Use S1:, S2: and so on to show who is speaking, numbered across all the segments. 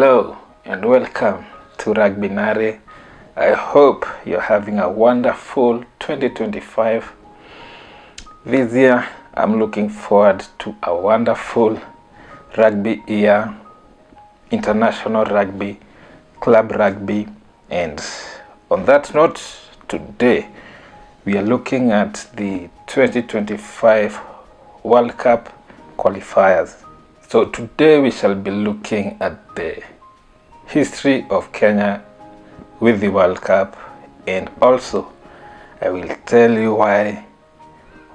S1: Hello and welcome to Rugby. I hope you're having a wonderful 2025. This year I'm looking forward to a wonderful rugby year, international rugby, club rugby, and on that note, today we are looking at the 2025 World Cup qualifiers. So today we shall be looking at the history of Kenya with the World Cup, and also I will tell you why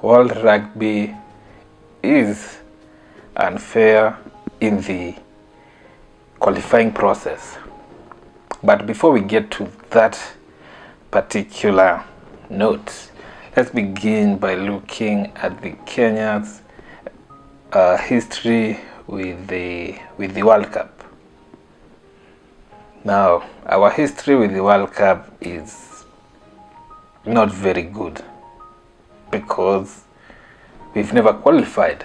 S1: World Rugby is unfair in the qualifying process. But before we get to that particular note, let's begin by looking at the Kenya's history with the World Cup. Now, our history with the World Cup is not very good because we've never qualified.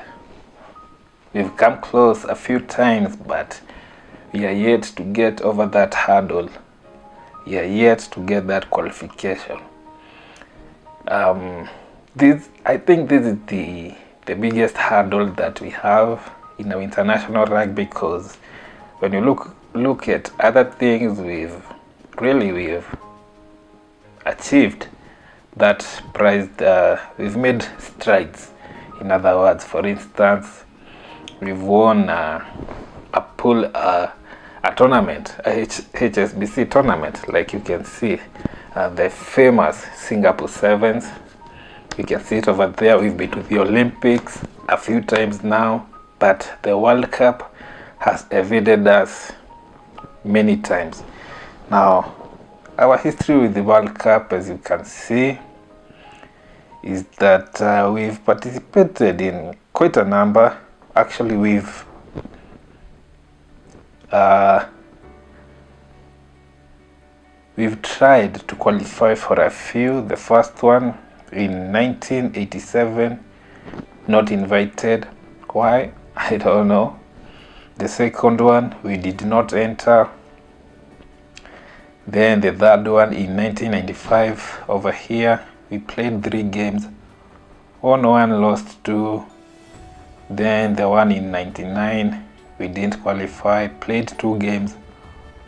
S1: We've come close a few times, but we are yet to get over that hurdle. We are yet to get that qualification. I think this is the biggest hurdle that we have in our international rugby, because when you look at other things we've achieved that we've made strides. In other words, for instance, we've won a tournament, a HSBC tournament, like you can see, the famous Singapore Sevens. You can see it over there. We've been to the Olympics a few times now, but the World Cup has evaded us many times. Now, our history with the World Cup, as you can see, is that we've participated in quite a number. Actually, we've tried to qualify for a few. The first one in 1987, not invited. Why? I don't know. The second one, we did not enter. Then the third one in 1995, over here, we played 3 games, won 1, lost 2. Then the one in 99, we didn't qualify, played 2 games,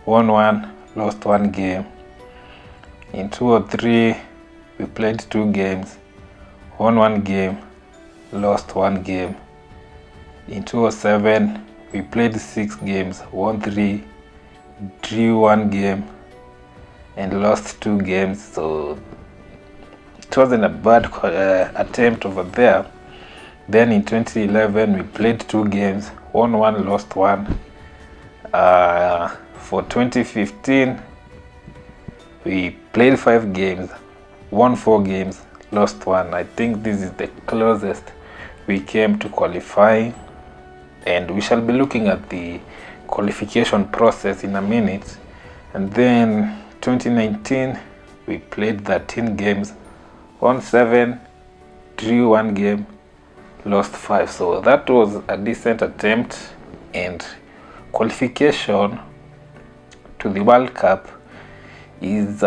S1: won 1, lost 1 game. In 2003, we played 2 games, won 1 game, lost 1 game. In 2007, we played 6 games, won 3, drew 1 game, and lost 2 games. So it wasn't a bad attempt over there. Then in 2011, we played 2 games, won 1, lost 1. For 2015, we played 5 games, won 4 games, lost 1. I think this is the closest we came to qualifying, and we shall be looking at the qualification process in a minute. And then 2019, we played 13 games, won 7, drew 1 game, lost 5. So that was a decent attempt, and qualification to the World Cup is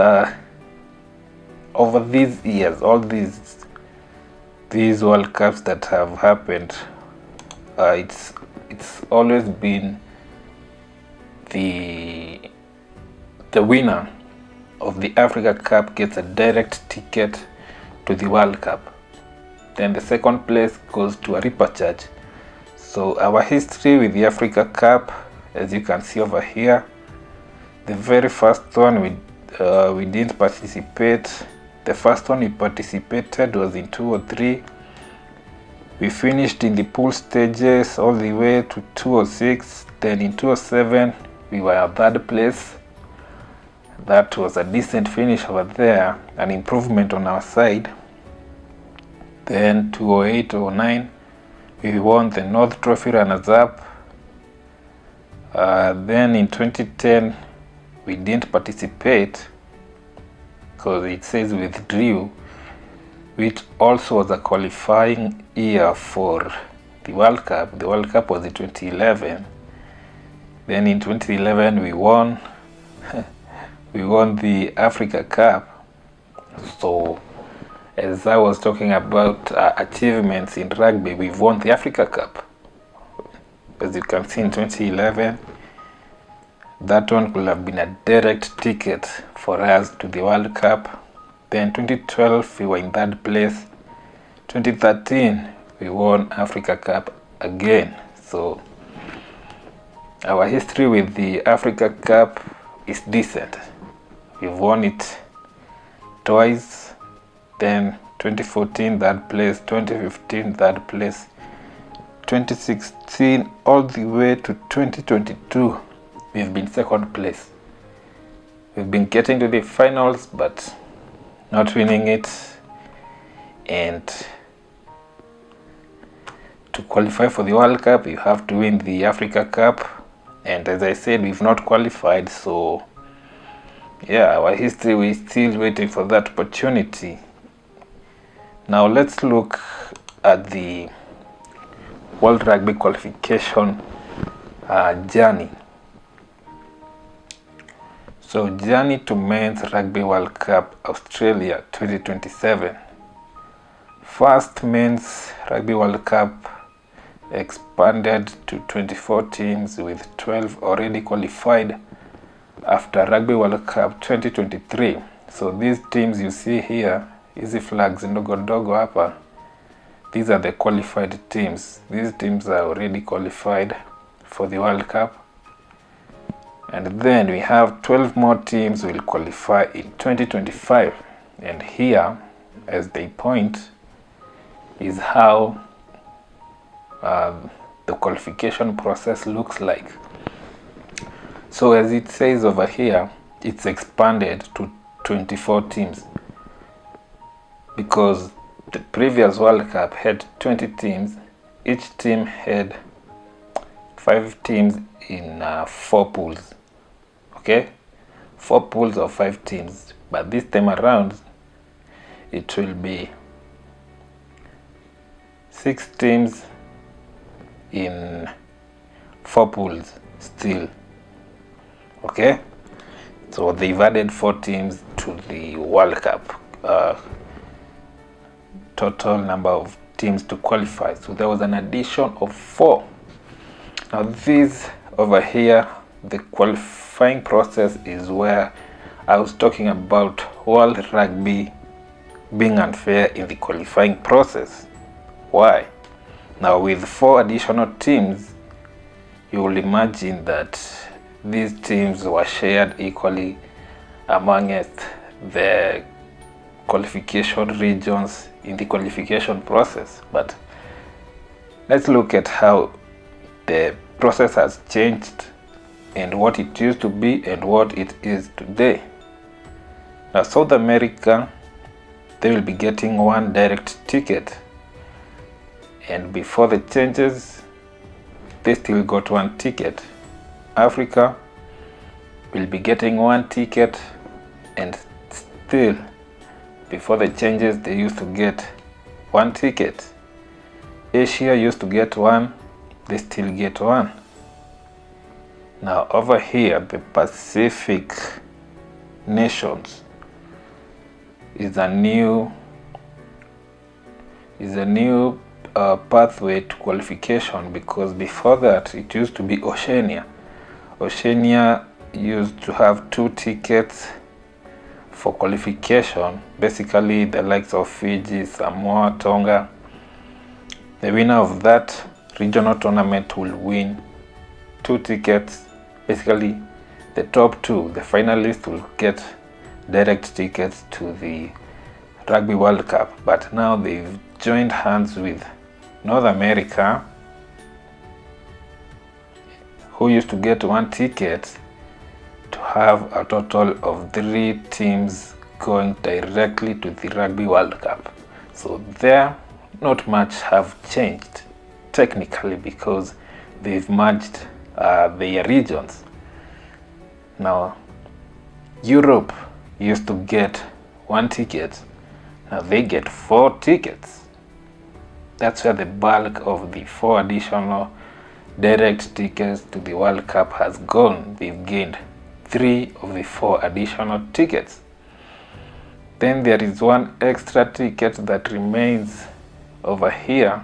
S1: over these years, all these World Cups that have happened, it's always been the winner of the Africa Cup gets a direct ticket to the World Cup. Then the second place goes to a repechage. So our history with the Africa Cup, as you can see over here, the very first one we didn't participate. The first one we participated was in 2003. We finished in the pool stages all the way to 2006. Then in 2007, we were at 3rd place. That was a decent finish over there, an improvement on our side. Then 2008-09, we won the North Trophy runners-up. Then in 2010, we didn't participate because it says withdrew, which also was a qualifying year for the World Cup. The World Cup was in 2011. Then in 2011 we won we won the Africa Cup. So as I was talking about achievements in rugby, we've won the Africa Cup. As you can see in 2011, that one could have been a direct ticket for us to the World Cup. Then 2012 we were in third place. 2013 we won Africa Cup again. So our history with the Africa Cup is decent. We've won it twice. Then 2014 third place, 2015 third place, 2016 all the way to 2022 we've been second place. We've been getting to the finals but not winning it, and to qualify for the World Cup you have to win the Africa Cup, and as I said, we've not qualified. So yeah, our history, we're still waiting for that opportunity. Now let's look at the World Rugby qualification journey. So journey to Men's Rugby World Cup Australia 2027. First Men's Rugby World Cup expanded to 24 teams with 12 already qualified after Rugby World Cup 2023. So these teams you see here, hizi flags ndogo ndogo hapa, these are the qualified teams. These teams are already qualified for the World Cup. And then we have 12 more teams will qualify in 2025. And here, as they point, is how the qualification process looks like. So as it says over here, it's expanded to 24 teams because the previous World Cup had 20 teams. Each team had 5 teams in 4 pools. Okay, 4 pools of 5 teams, but this time around it will be 6 teams in 4 pools still. Okay, so they've added 4 teams to the World Cup total number of teams to qualify. So there was an addition of 4. Now this over here, the qualifying process, is where I was talking about World Rugby being unfair in the qualifying process. Why? Now with 4 additional teams, you will imagine that these teams were shared equally amongst the qualification regions in the qualification process. But let's look at how the process has changed and what it used to be and what it is today. Now South America, they will be getting 1 direct ticket, and before the changes they still got 1 ticket. Africa will be getting 1 ticket, and still before the changes they used to get 1 ticket. Asia used to get 1, they still get 1. Now over here, the Pacific nations is a new pathway to qualification, because before that it used to be Oceania. Oceania used to have 2 tickets for qualification, basically the likes of Fiji, Samoa, Tonga. The winner of that regional tournament will win 2 tickets. Basically the top 2, the finalists, will get direct tickets to the Rugby World Cup. But now they've joined hands with North America, who used to get 1 ticket, to have a total of 3 teams going directly to the Rugby World Cup. So there, not much have changed technically, because they've merged their regions. Now Europe used to get 1 ticket, now they get 4 tickets. That's where the bulk of the 4 additional direct tickets to the World Cup has gone. They've gained 3 of the 4 additional tickets. Then there is one extra ticket that remains over here,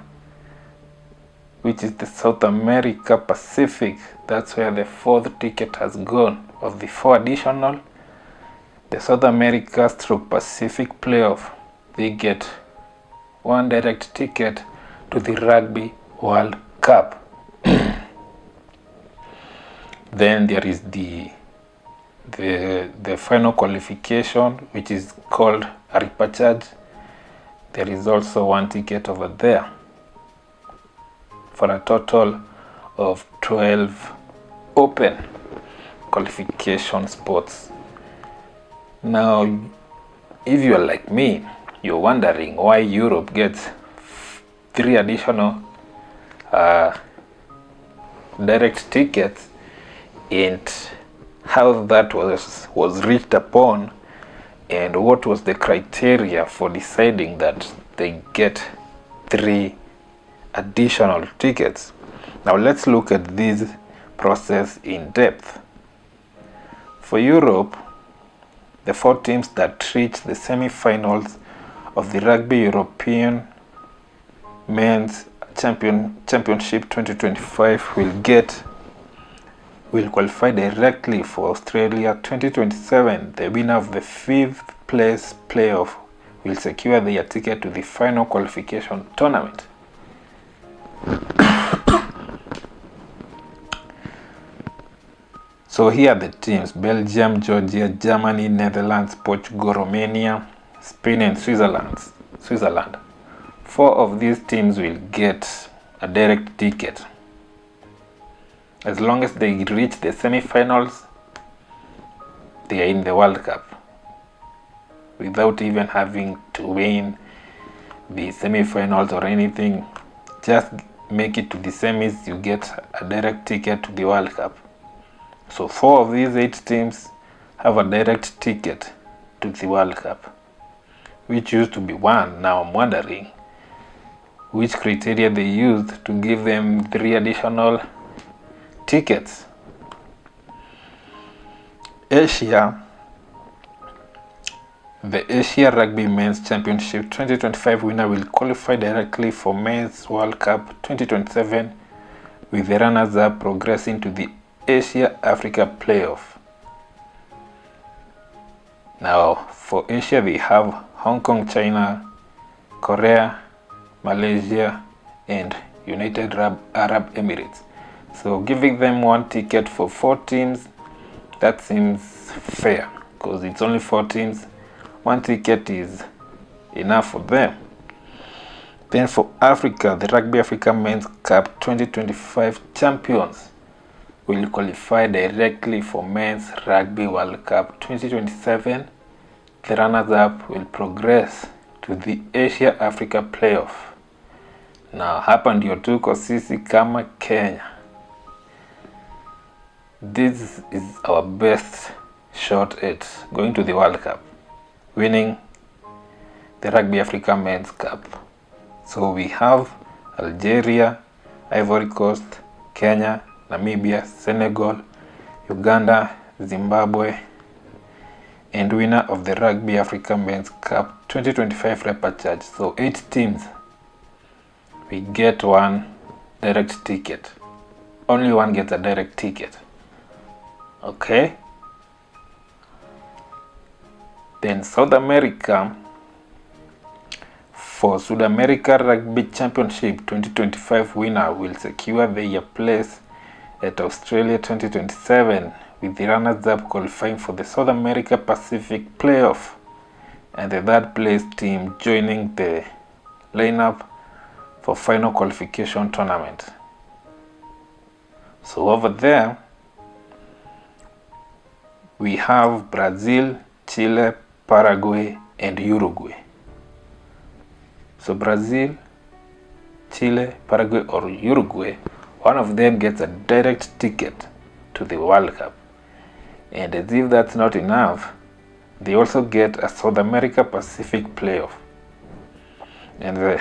S1: which is the South America Pacific. That's where the 4th ticket has gone. Of the 4 additional, the South America / Pacific playoff, they get 1 direct ticket to the Rugby World Cup. Then there is the final qualification, which is called a repechage. There is also 1 ticket over there for a total of 12 open qualification spots. Now, if you're like me, you're wondering why Europe gets 3 additional direct tickets and how that was reached upon, and what was the criteria for deciding that they get 3 additional tickets. Now let's look at this process in depth. For Europe, the 4 teams that reach the semi-finals of the Rugby European Men's Championship 2025 will qualify directly for Australia 2027. The winner of the 5th place playoff will secure their ticket to the final qualification tournament. So here are the teams: Belgium, Georgia, Germany, Netherlands, Portugal, Romania, Spain, and Switzerland. 4 of these teams will get a direct ticket. As long as they reach the semi-finals, they are in the World Cup without even having to win the semi-finals or anything. Just make it to the semis, you get a direct ticket to the World Cup. So 4 of these 8 teams have a direct ticket to the World Cup, which used to be 1. Now I'm wondering which criteria they used to give them 3 additional tickets. Asia, the Asia Rugby Men's Championship 2025 winner will qualify directly for Men's World Cup 2027, with the runners-up progressing to the Asia Africa playoff. Now for Asia, they have Hong Kong, China, Korea, Malaysia, and United Arab Emirates. So giving them 1 ticket for 4 teams, that seems fair, because it's only 4 teams. 1 ticket is enough for them. Then for Africa, the Rugby Africa Men's Cup 2025 champions will qualify directly for Men's Rugby World Cup 2027. The runners-up will progress to the Asia Africa playoff. Now hapa ndio tuko sisi kama Kenya. This is our best shot at going to the World Cup, winning the Rugby Africa Men's Cup. So we have Algeria, Ivory Coast, Kenya, Namibia, Senegal, Uganda, Zimbabwe, and winner of the Rugby Africa Men's Cup 2025 repechage. So 8 teams, we get 1 direct ticket. Only 1 gets a direct ticket. Okay. Then South America, for South America Rugby Championship 2025 winner will secure their place at Australia 2027, with the runners-up qualifying for the South America Pacific playoff, and the 3rd place team joining the lineup for final qualification tournament. So over there we have Brazil, Chile, Paraguay, and Uruguay. So Brazil, Chile, Paraguay, or Uruguay, one of them gets a direct ticket to the World Cup. And as if that's not enough, they also get a South America Pacific playoff. And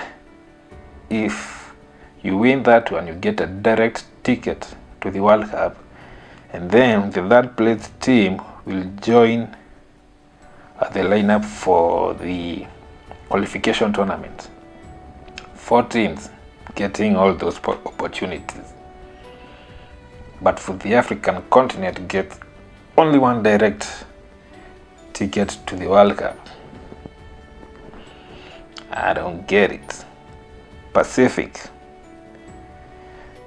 S1: if you win that one, you get a direct ticket to the World Cup, and then the third place team will join the lineup for the qualification tournament. 4 teams getting all those opportunities, but for the African continent gets only one direct ticket to the World Cup. I don't get it. Pacific.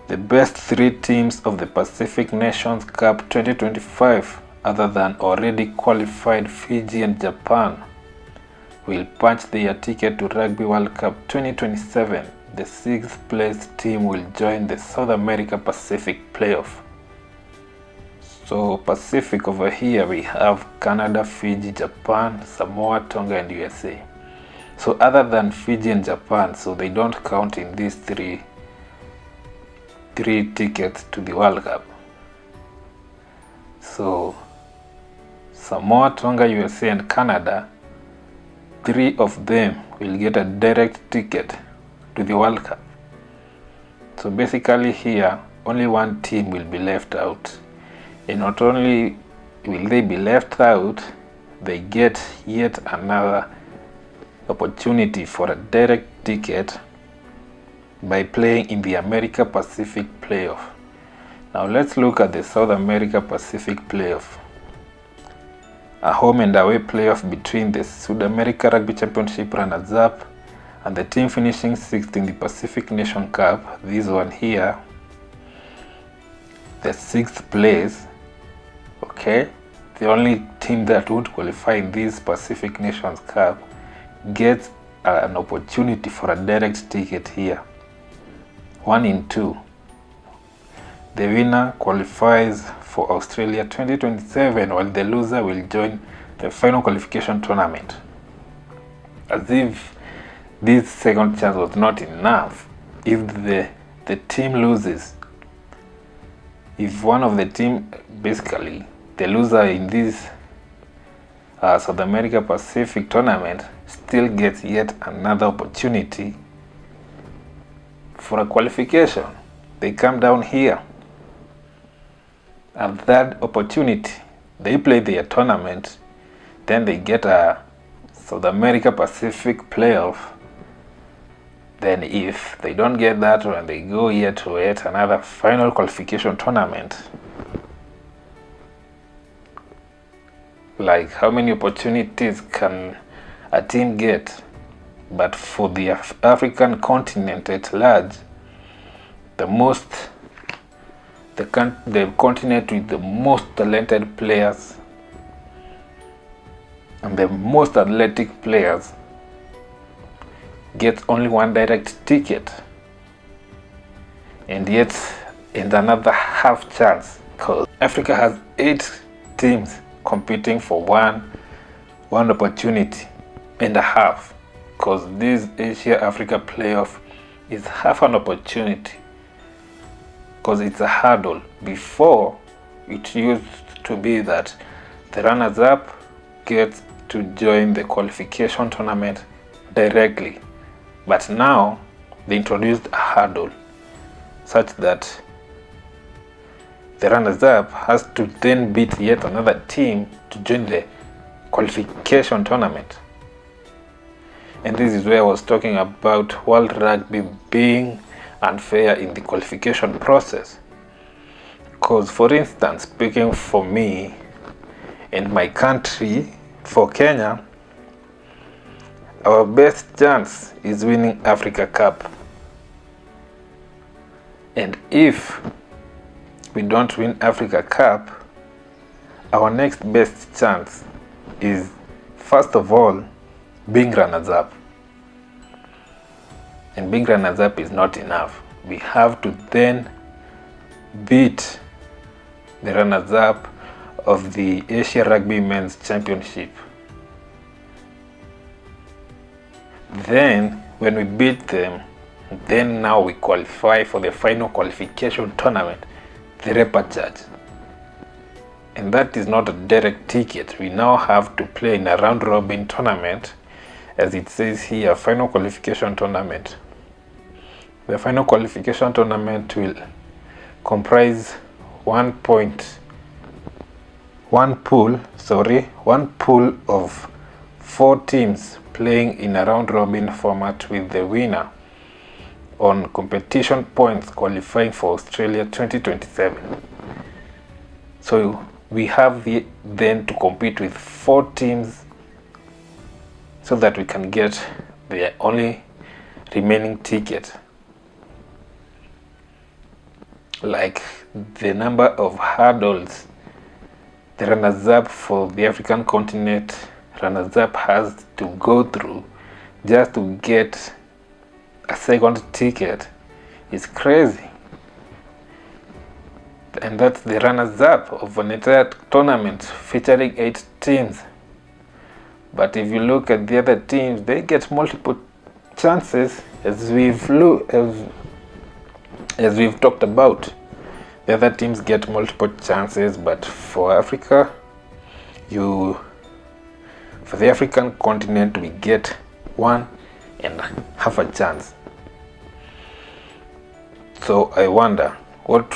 S1: The best 3 teams of the Pacific Nations Cup 2025, other than already qualified Fiji and Japan, will punch their ticket to Rugby World Cup 2027. The 6th place team will join the South America Pacific playoff. So Pacific over here we have Canada, Fiji, Japan, Samoa, Tonga and USA. So other than Fiji and Japan, so they don't count in these three tickets to the World Cup. So Samoa, Tonga, USA and Canada, 3 of them will get a direct ticket to the World Cup. So basically here only one team will be left out, and not only will they be left out, they get yet another opportunity for a direct ticket by playing in the America Pacific playoff. Now let's look at the South America Pacific playoff. A home and away playoff between the South America Rugby Championship runners-up and the team finishing 6th in the Pacific Nation Cup. This one here, the 6th place, okay, the only team that would qualify in this Pacific Nations Cup gets an opportunity for a direct ticket here. 1 in 2. The winner qualifies for Australia 2027, while the loser will join the final qualification tournament. As if this second chance was not enough, if the team loses, if one of the team, basically the loser in this South America Pacific tournament, still gets yet another opportunity for a qualification. They come down here. At that opportunity, they play their tournament, then they get a South America Pacific playoff. Then if they don't get that one, they go yet to yet another final qualification tournament. Like, how many opportunities can a team get? But for the African continent at large, the continent with the most talented players and the most athletic players gets only one direct ticket, and yet in another half chance, because Africa has 8 teams competing for one opportunity and a half, because this Asia Africa playoff is half an opportunity, because it's a hurdle. Before, it used to be that the runners-up gets to join the qualification tournament directly, but now they introduced a hurdle such that the runners-up has to then beat yet another team to join the qualification tournament. And this is where I was talking about World Rugby being unfair in the qualification process. Because, for instance, speaking for me and my country, for Kenya, our best chance is winning Africa Cup. And if we don't win Africa Cup, our next best chance is, first of all, being runners-up. And being runners-up is not enough. We have to then beat the runners-up of the Asia Rugby Men's Championship. Then, when we beat them, then now we qualify for the final qualification tournament, the repechage. And that is not a direct ticket. We now have to play in a round-robin tournament, as it says here, final qualification tournament. The final qualification tournament will comprise one pool of 4 teams playing in a round robin format, with the winner on competition points qualifying for Australia 2027. So we have then to compete with 4 teams so that we can get the only remaining ticket. Like the number of hurdles the runners-up for the African continent runners-up has to go through just to get a second ticket is crazy. And that's the runners-up of an entire tournament featuring 8 teams. But if you look at the other teams, they get multiple chances, as we've talked about. The other teams get multiple chances, but for Africa, for the African continent, we get 1 and half a chance. So I wonder, what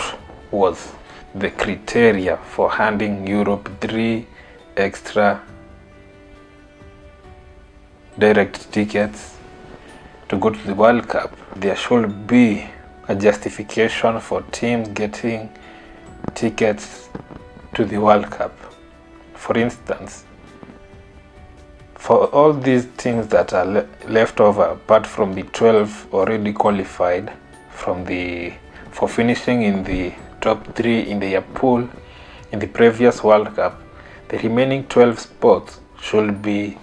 S1: was the criteria for handing Europe 3 extra direct tickets to go to the World Cup? There should be a justification for teams getting tickets to the World Cup. For instance, for all these teams that are left over, apart from the 12 already qualified for finishing in the top 3 in their pool in the previous World Cup, the remaining 12 spots should be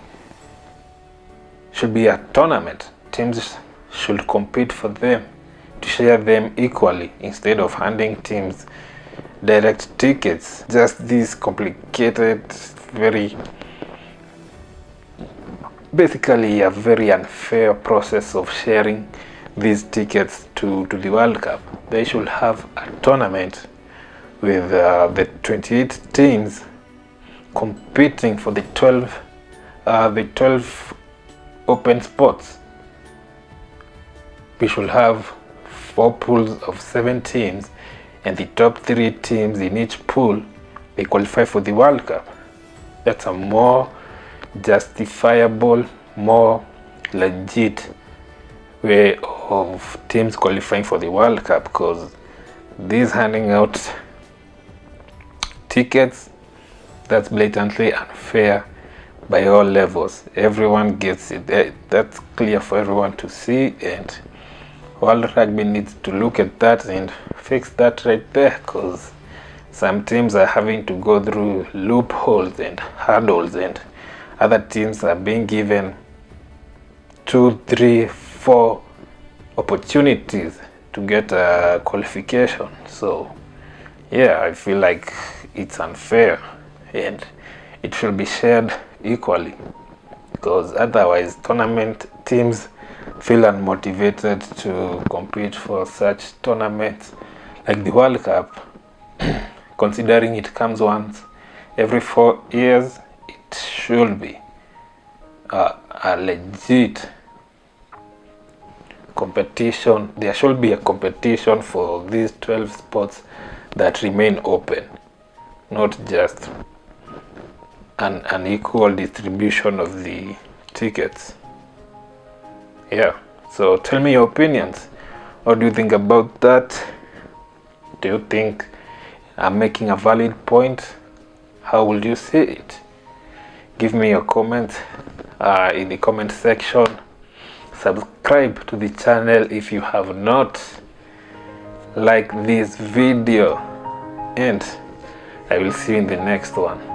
S1: a tournament. Teams should compete for them, to share them equally, instead of handing teams direct tickets. Just this complicated, basically a very unfair process of sharing these tickets to the World Cup. They should have a tournament with the 28 teams competing for the 12 open spots. We should have 4 pools of 7 teams, and the top 3 teams in each pool, they qualify for the World Cup. That's a more justifiable, more legit way of teams qualifying for the World Cup, because this handing out tickets, that's blatantly unfair by all levels. Everyone gets it. That's clear for everyone to see, and World Rugby needs to look at that and fix that right there, because some teams are having to go through loopholes and hurdles, and other teams are being given 2, 3, 4 opportunities to get a qualification. So yeah, I feel like it's unfair, and it should be shared equally, because otherwise tournament teams feel unmotivated to compete for such tournaments like the World Cup. Considering it comes once every 4 years, it should be a legit competition. There should be a competition for these 12 spots that remain open, not just an unequal distribution of the tickets. Yeah, so tell me your opinions. What do you think about that? Do you think I'm making a valid point? How would you see it? Give me your comments in the comment section. Subscribe to the channel if you have not. Like this video, and I will see you in the next one.